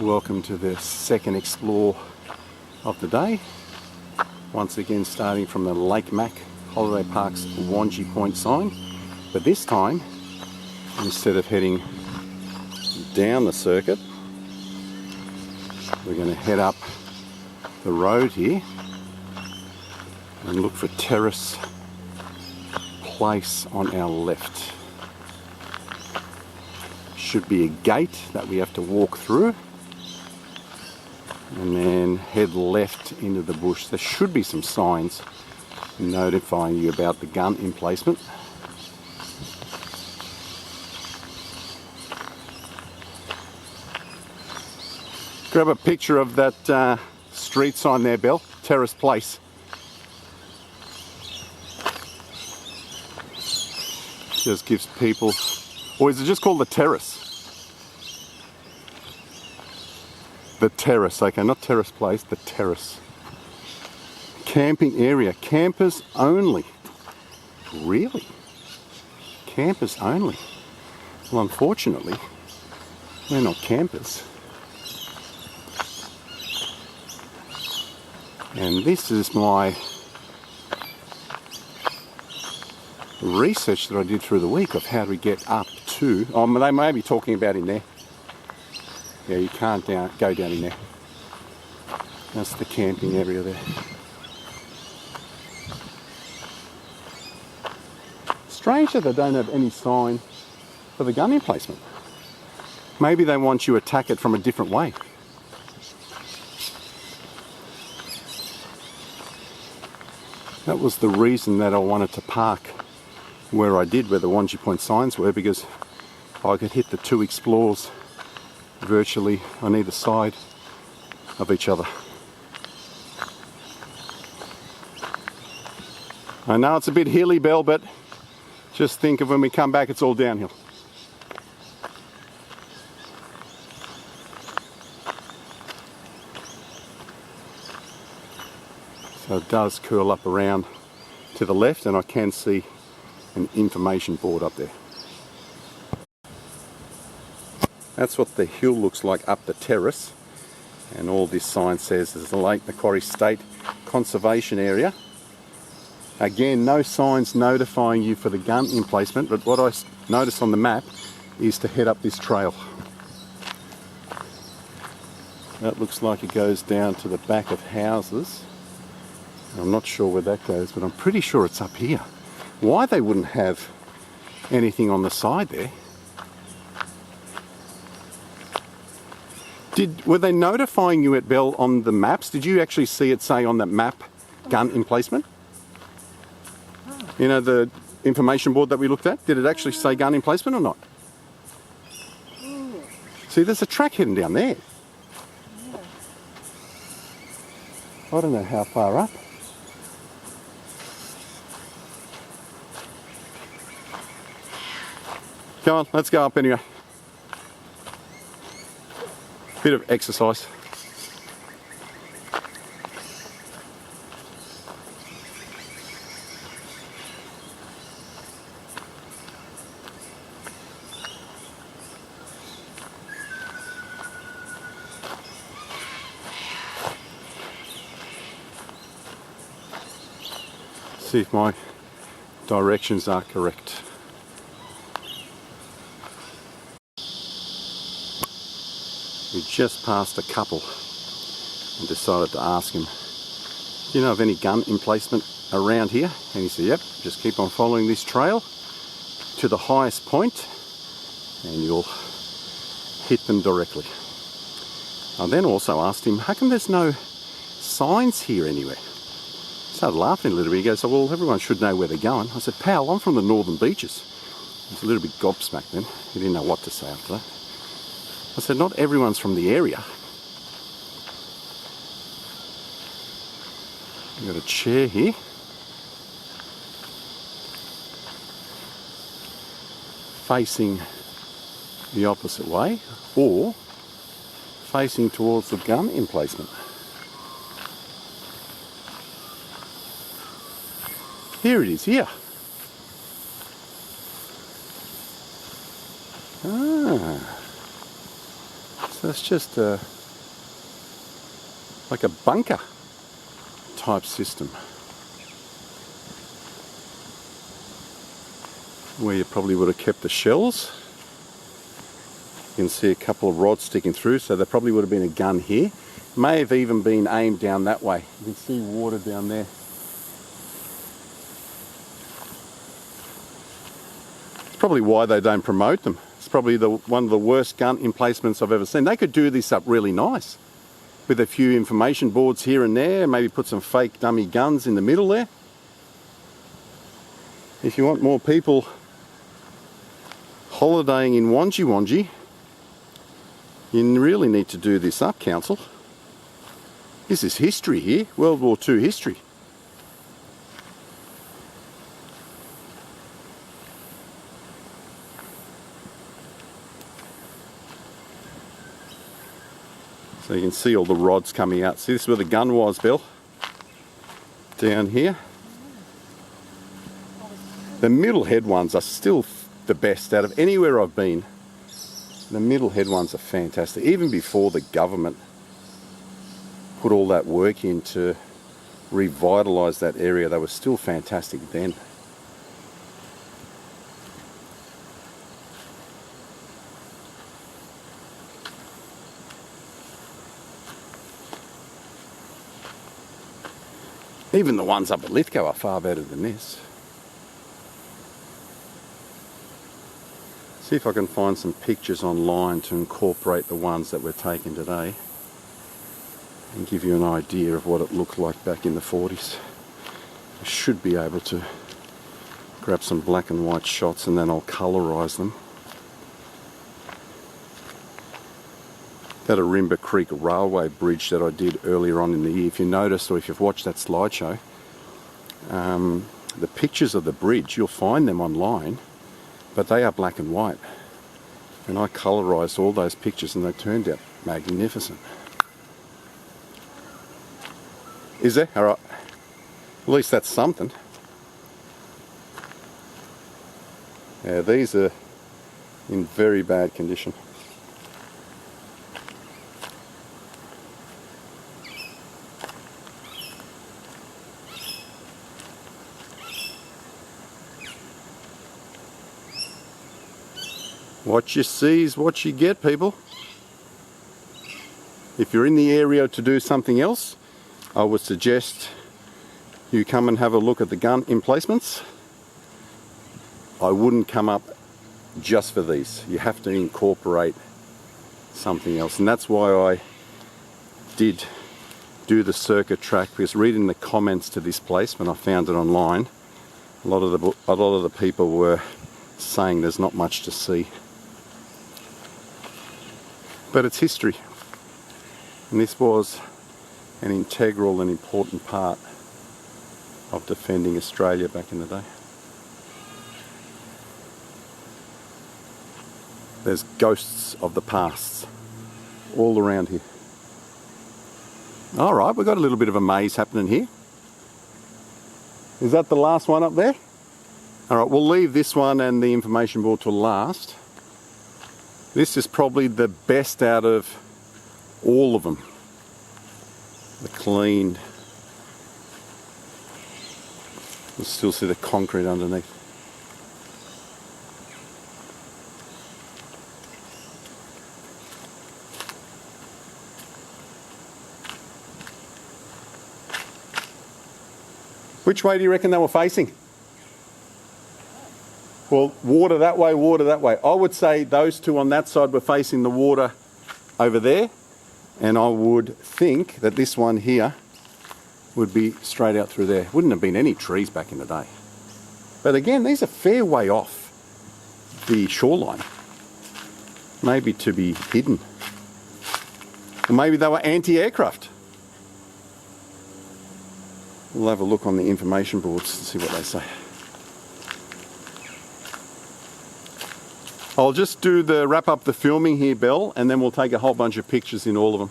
Welcome to the second explore of the day. Once again starting from the Lake Mac Holiday Park's Wangi Point sign, but this time instead of heading down the circuit we're going to head up the road here and look for Terrace Place on our left. Should be a gate that we have to walk through and then head left into the bush. There should be some signs notifying you about the gun emplacement. Grab a picture of that street sign there, Bill. Terrace Place. Just gives people, or is it just called the Terrace? The Terrace, okay, not Terrace Place, the Terrace. Camping area, campers only. Really? Campers only? Well, unfortunately, we're not campers. And this is my research that I did through the week of how to get up to, oh, they may be talking about in there. Yeah, you can't go down in there. That's the camping area there. Strange that they don't have any sign for the gun emplacement. Maybe they want you to attack it from a different way. That was the reason that I wanted to park where I did, where the Wangi Point signs were, because I could hit the two explores virtually on either side of each other. I know it's a bit hilly, Bell, but just think of when we come back, it's all downhill. So it does curl up around to the left, and I can see an information board up there. That's what the hill looks like up the terrace, and all this sign says is the Lake Macquarie State Conservation Area. Again, no signs notifying you for the gun emplacement, but what I noticed on the map is to head up this trail. That looks like it goes down to the back of houses. I'm not sure where that goes, but I'm pretty sure it's up here. Why they wouldn't have anything on the side there? Were they notifying you at Bell on the maps? Did you actually see it say on the map gun emplacement? You know, the information board that we looked at? Did it actually say gun emplacement or not? See, there's a track hidden down there. I don't know how far up. Come on, let's go up anyway. Bit of exercise. See if my directions are correct. We just passed a couple and decided to ask him, do you know of any gun emplacement around here? And he said, yep, just keep on following this trail to the highest point and you'll hit them directly. I then also asked him, how come there's no signs here anywhere? He started laughing a little bit. He goes, oh, well, everyone should know where they're going. I said, pal, I'm from the Northern Beaches. He was a little bit gobsmacked then. He didn't know what to say after that. I said, not everyone's from the area. We've got a chair here. Facing the opposite way, or facing towards the gun emplacement. Here it is, here. So it's just like a bunker type system where you probably would have kept the shells. You can see a couple of rods sticking through, so there probably would have been a gun here. May have even been aimed down that way. You can see water down there. It's probably why they don't promote them. It's probably one of the worst gun emplacements I've ever seen. They could do this up really nice with a few information boards here and there, maybe put some fake dummy guns in the middle there. If you want more people holidaying in Wangi, you really need to do this up, Council. This is history here, World War II history. So you can see all the rods coming out. See, this is where the gun was, Bill. Down here. The middle head ones are still the best out of anywhere I've been. The middle head ones are fantastic. Even before the government put all that work in to revitalise that area, they were still fantastic then. Even the ones up at Lithgow are far better than this. See if I can find some pictures online to incorporate the ones that we're taking today and give you an idea of what it looked like back in the 40s. I should be able to grab some black and white shots and then I'll colorise them. That Arimba Creek Railway Bridge that I did earlier on in the year, if you noticed or if you've watched that slideshow, the pictures of the bridge, you'll find them online, but they are black and white. And I colorised all those pictures and they turned out magnificent. Is there? Alright. At least that's something. Yeah, these are in very bad condition. What you see is what you get, people. If you're in the area to do something else, I would suggest you come and have a look at the gun emplacements. I wouldn't come up just for these. You have to incorporate something else, and that's why I did do the circuit track, because reading the comments to this place when I found it online, a lot of the people were saying there's not much to see. But it's history, and this was an integral and important part of defending Australia back in the day. There's ghosts of the past all around here. Alright, we've got a little bit of a maze happening here. Is that the last one up there? Alright, we'll leave this one and the information board till last. This is probably the best out of all of them. The cleaned. You'll still see the concrete underneath. Which way do you reckon they were facing? Well, water that way, water that way. I would say those two on that side were facing the water over there, and I would think that this one here would be straight out through there. Wouldn't have been any trees back in the day. But again, these are a fair way off the shoreline. Maybe to be hidden. Or maybe they were anti-aircraft. We'll have a look on the information boards and see what they say. I'll just wrap up the filming here, Belle, and then we'll take a whole bunch of pictures in all of them.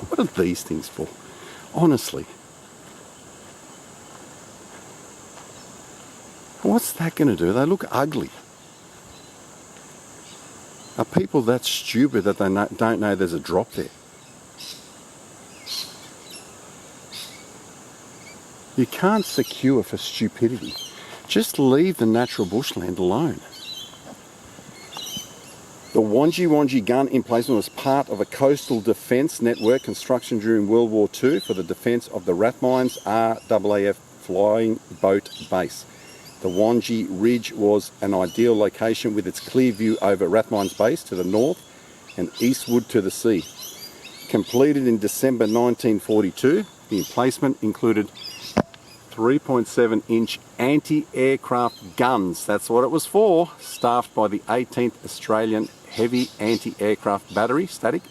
What are these things for? Honestly. What's that going to do? They look ugly. Are people that stupid that they don't know there's a drop there? You can't secure for stupidity. Just leave the natural bushland alone. The Wangi gun emplacement was part of a coastal defence network construction during World War II for the defence of the Rathmines RAAF flying boat base. The Wangi Ridge was an ideal location with its clear view over Rathmines base to the north and eastward to the sea. Completed in December 1942, the emplacement included 3.7-inch anti-aircraft guns, that's what it was for, staffed by the 18th Australian Heavy Anti-Aircraft Battery, static,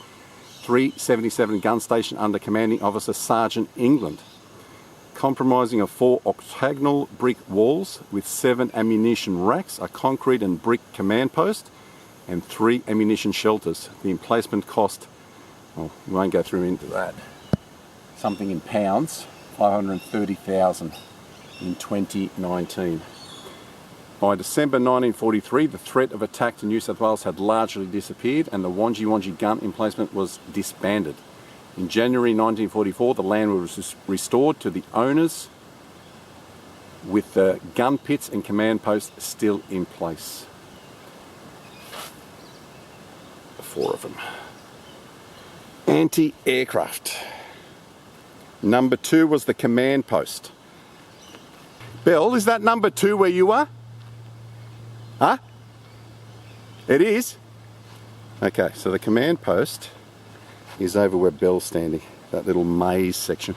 377 gun station under commanding officer Sergeant England, comprising of 4 octagonal brick walls with 7 ammunition racks, a concrete and brick command post, and 3 ammunition shelters. The emplacement cost, well, we won't go through into that, something in pounds, 530,000 in 2019. By December 1943, the threat of attack to New South Wales had largely disappeared and the Wangi gun emplacement was disbanded. In January 1944, the land was restored to the owners with the gun pits and command posts still in place. 4 of them. Anti-aircraft. Number 2 was the command post. Bill, is that number 2 where you are? Huh? It is? Okay, so the command post is over where Bell's standing, that little maze section.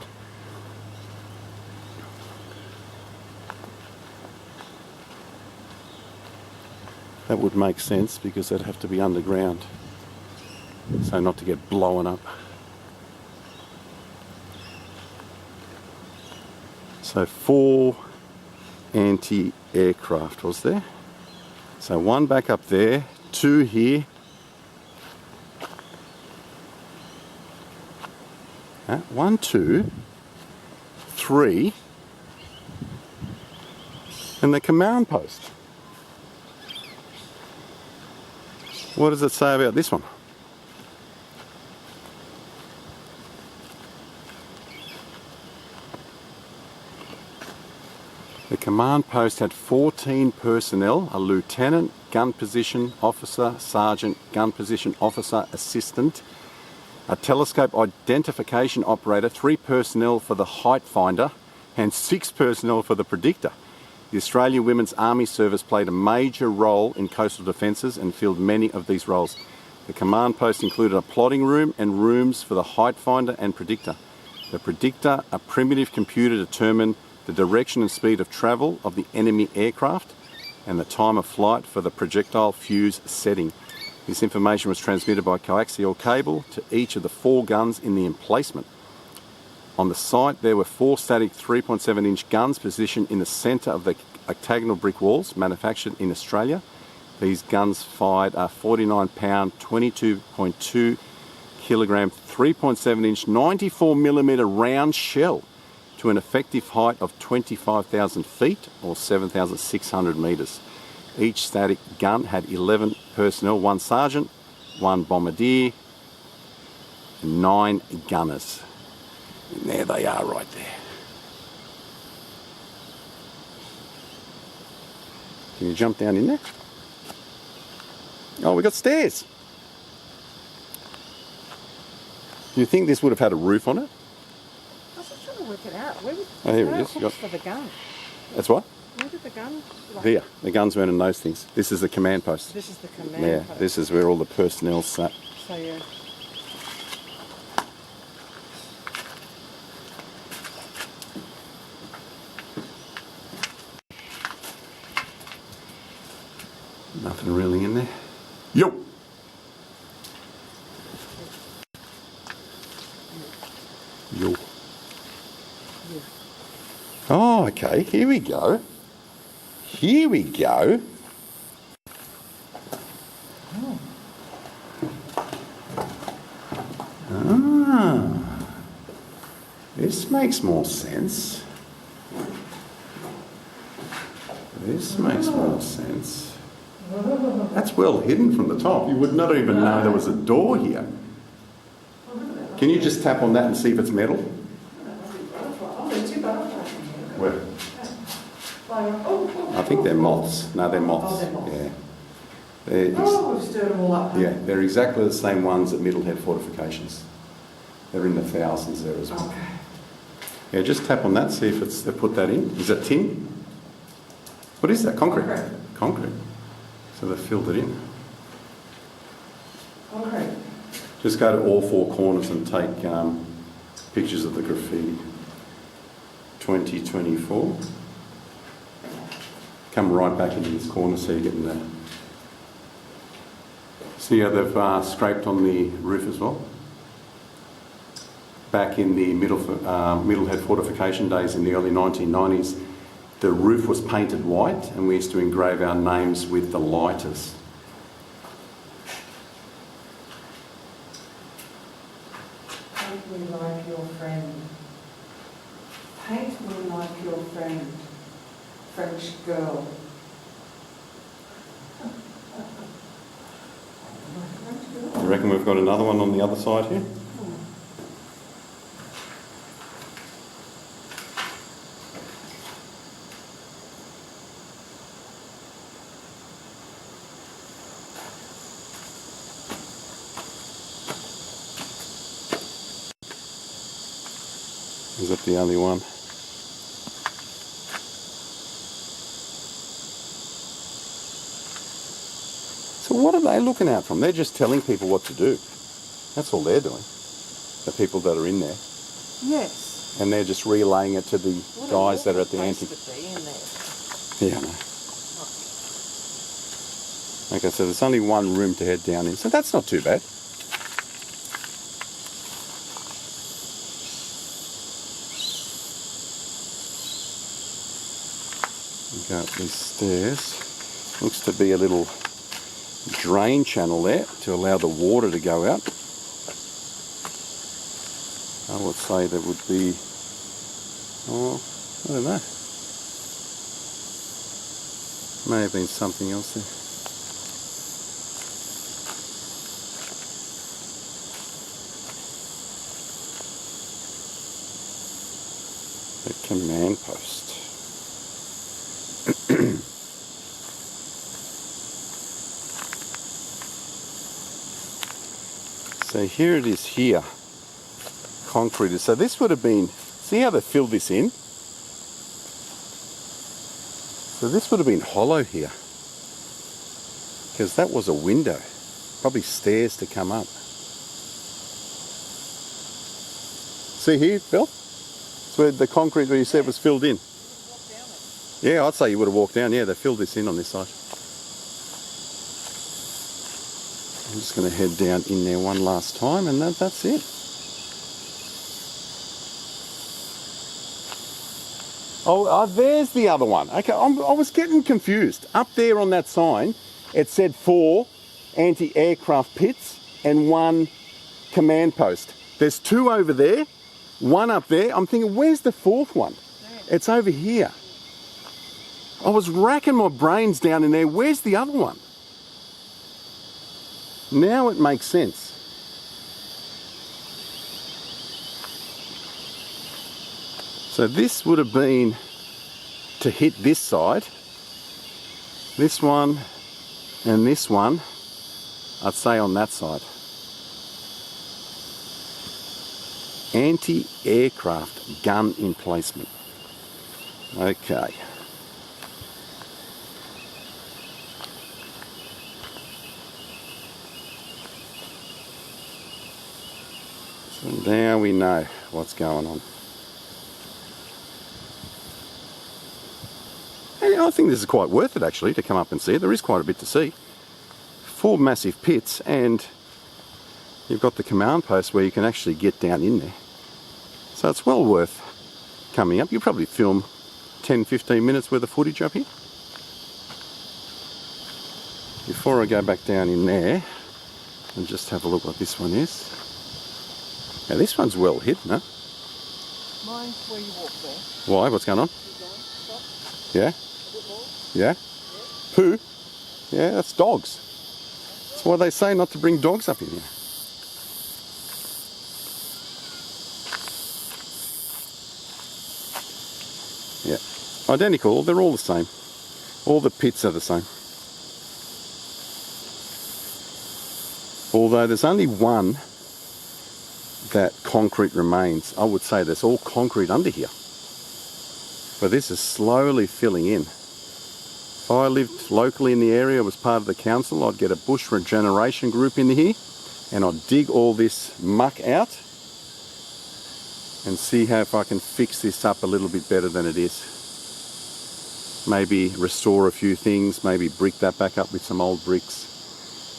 That would make sense because they'd have to be underground, so not to get blown up. So 4 anti-aircraft was there. So 1 back up there, 2 here. 1, 2, 3, and the command post. What does it say about this one? The command post had 14 personnel, a lieutenant, gun position officer, sergeant, gun position officer, assistant, a telescope identification operator, 3 personnel for the height finder, and 6 personnel for the predictor. The Australian Women's Army Service played a major role in coastal defences and filled many of these roles. The command post included a plotting room and rooms for the height finder and predictor. The predictor, a primitive computer, determined the direction and speed of travel of the enemy aircraft and the time of flight for the projectile fuse setting. This information was transmitted by coaxial cable to each of the 4 guns in the emplacement. On the site there were 4 static 3.7-inch guns positioned in the centre of the octagonal brick walls, manufactured in Australia. These guns fired a 49-pound, 22.2 kilogram, 3.7-inch, 94mm round shell to an effective height of 25,000 feet or 7,600 metres. Each static gun had 11 personnel, 1 sergeant, 1 bombardier, and 9 gunners. And there they are right there. Can you jump down in there? Oh, we got stairs. Do you think this would have had a roof on it? I was just trying to work it out. Where was oh, here it is. hooks for the gun? That's what? Where did the gun? Here, the guns weren't in those things. This is the command post. This is the command Yeah, post. this is where all the personnel sat. So yeah. Nothing really in there. Yo! Yo. Yeah. Oh, okay, here we go. Here we go. Ah, this makes more sense. This makes more sense. That's well hidden from the top. You would not even know there was a door here. Can you just tap on that and see if it's metal? Oh, there's two butterflies in here. Where? Oh, I think they're moths. No, they're moths. Oh, they're moths. Yeah. They're we've stirred them all up. yeah, they're exactly the same ones at Middlehead Fortifications. They're in the thousands there as well. Okay. Yeah, just tap on that, see if it's they put that in. Is that tin? What is that? Concrete? Concrete. So they've filled it in. Okay. Just go to all four corners and take pictures of the graffiti. 2024. Come right back into this corner so you're getting the... See how they've scraped on the roof as well? Back in the Middlehead fortification days in the early 1990s, the roof was painted white and we used to engrave our names with the lighters. Paint me like your friend. Paint me like your friend. French girl. You reckon we've got another one on the other side here? Is that the only one? So what are they looking out from? They're just telling people what to do. That's all they're doing. The people that are in there. Yes. And they're just relaying it to the guys that are at the anti... Yeah, I know. Okay, so there's only one room to head down in. So that's not too bad. Go up these stairs. Looks to be a little drain channel there to allow the water to go out. I would say there would be, oh, I don't know. May have been something else there. The command post. So here it is here. Concrete. So this would have been, see how they filled this in? So this would have been hollow here. Because that was a window. Probably stairs to come up. See here, Bill? It's where the concrete where you said was filled in. Yeah, I'd say you would have walked down. Yeah, they filled this in on this side. I'm just going to head down in there one last time and that's it. Oh, there's the other one. Okay, I was getting confused. Up there on that sign, it said 4 anti-aircraft pits and 1 command post. There's 2 over there, 1 up there. I'm thinking, where's the 4th one? It's over here. I was racking my brains down in there. Where's the other one? Now it makes sense. So this would have been to hit this side. This one and this one, I'd say on that side. Anti-aircraft gun emplacement. Okay. So now we know what's going on. And I think this is quite worth it actually to come up and see. There is quite a bit to see. 4 massive pits and you've got the command post where you can actually get down in there. So it's well worth coming up. You'll probably film 10-15 minutes worth of footage up here. Before I go back down in there and just have a look what this one is. Now this one's well hidden, huh? Mine's where you walk there. Why? What's going on? Stop. Yeah? A bit more. Yeah? Poo? Yeah, that's dogs. That's why they say not to bring dogs up in here. Yeah, identical. They're all the same. All the pits are the same. Although there's only one that concrete remains. I would say there's all concrete under here. But this is slowly filling in. If I lived locally in the area, was part of the council, I'd get a bush regeneration group in here and I'd dig all this muck out and see how if I can fix this up a little bit better than it is. Maybe restore a few things, maybe brick that back up with some old bricks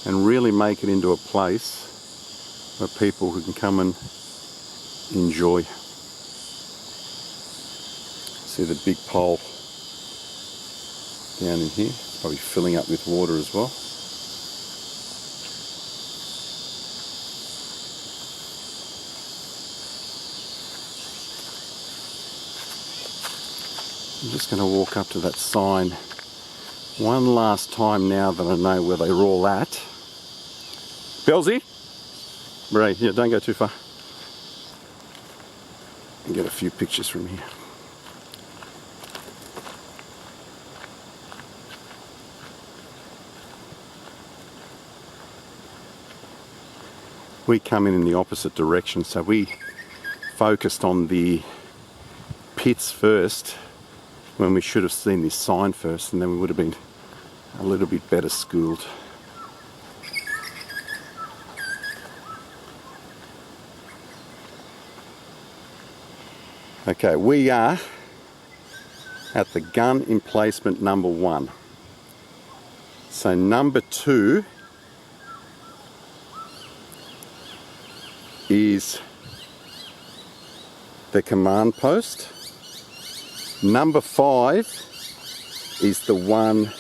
and really make it into a place where people who can come and enjoy. See the big pole down in here, probably filling up with water as well. I'm just going to walk up to that sign one last time now that I know where they're all at. Belsy? Right, yeah, don't go too far. And get a few pictures from here. We come in the opposite direction, so we focused on the pits first when we should have seen this sign first, and then we would have been a little bit better schooled. Okay, we are at the gun emplacement number 1. So number 2 is the command post. Number 5 is the one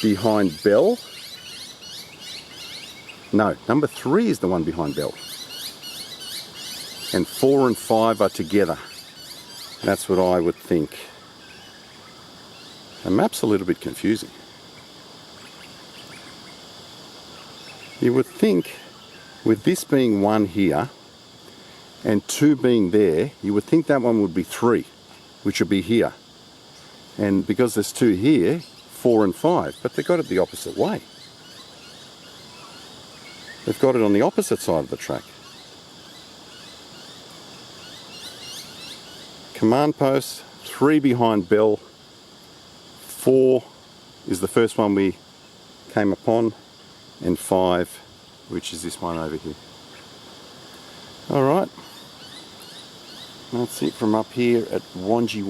behind Bell. No, number 3 is the one behind Bell. And 4 and 5 are together. That's what I would think. The map's a little bit confusing. You would think with this being 1 here and 2 being there, you would think that one would be 3, which would be here. And because there's 2 here, 4 and 5, but they got it the opposite way. They've got it on the opposite side of the track. Command post, 3 behind Bell, 4 is the first one we came upon, and 5, which is this one over here. Alright, that's it from up here at Wangi.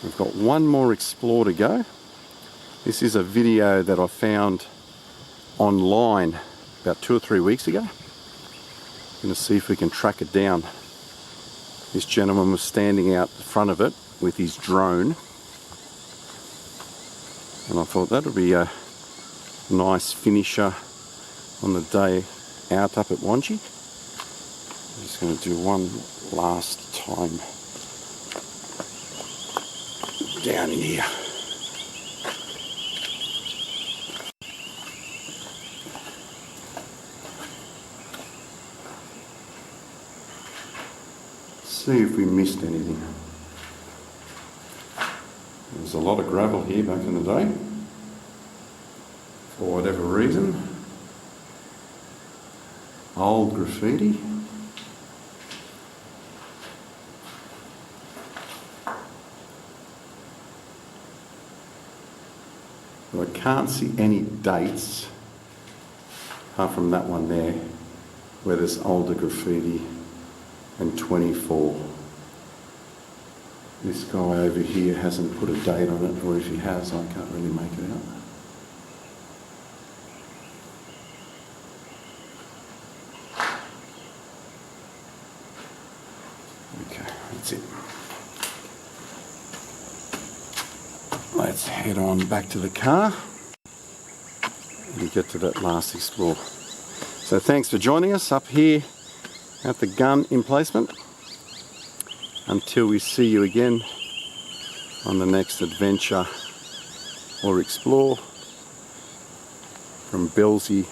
We've got one more explore to go. This is a video that I found online about 2 or 3 weeks ago. I'm going to see if we can track it down. This gentleman was standing out the front of it with his drone, and I thought that would be a nice finisher on the day out up at Wangi. I'm just going to do one last time down in here. See if we missed anything. There's a lot of gravel here back in the day, for whatever reason. Old graffiti. But I can't see any dates apart from that one there where there's older graffiti. And 24. This guy over here hasn't put a date on it, or if he has, I can't really make it out. Okay, that's it. Let's head on back to the car and get to that last explore. So thanks for joining us up here at the gun emplacement. Until we see you again on the next adventure or explore from Billsy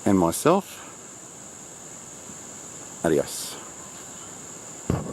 and myself. Adios.